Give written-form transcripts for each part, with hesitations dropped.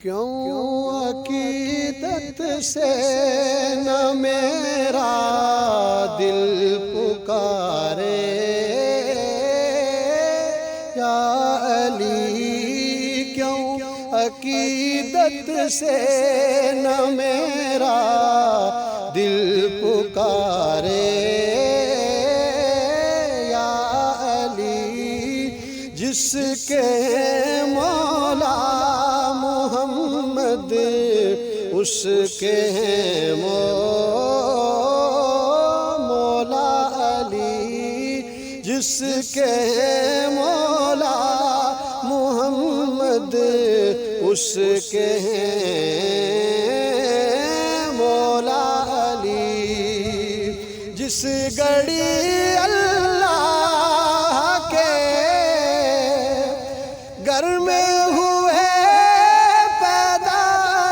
کیوں عقیدت سے نہ میرا دل پکارے یا علی، کیوں عقیدت سے نہ میرا دل پکارے یا علی، جس کے مولا محمد اس کے ہیں مولا علی، جس کے ہیں مولا محمد اس کے ہیں مولا علی، جس گھڑی اللہ کے گھر میں ہوئے پیدا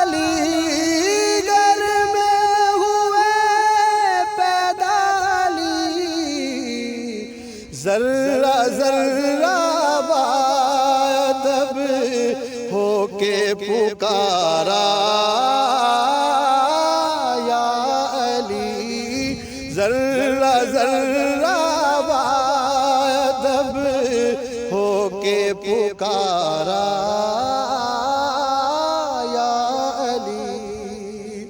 علی، گھر میں ہوئے پیدا علی، ذرہ ذرہ بادب ہو کے پکارا یا علی، ذرہ ذرہ بادب ہو کے پکارا یا علی،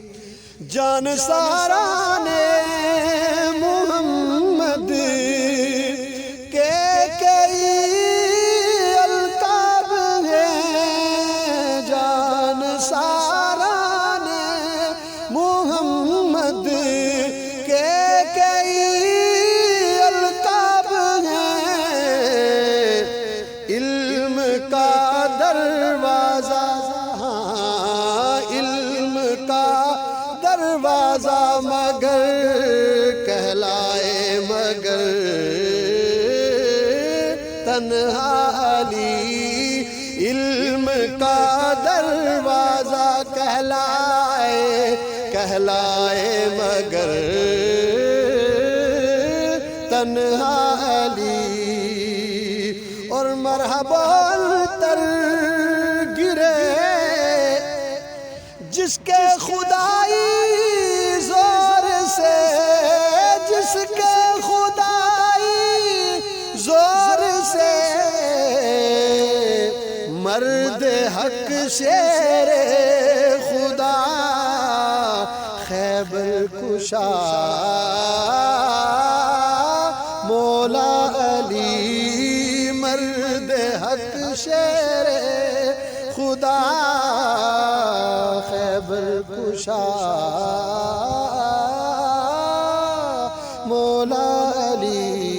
جان سارا نے محمد کے کئی القاب ہیں، جان سارا نے محمد کے کئی القاب ہیں، علم کا دروازہ، علم کا دروازہ مگر کہلائے مگر تنہا علی، علم کا دروازہ کہلائے مگر تنہا علی، اور مرحبا تر گرے جس کے خدائی زور سے، جس کے خدائی زور سے، مرد حق شیر خدا خیبر کشا مولا علی، مرد حق شیر خدا خیبر کشا مولا علی۔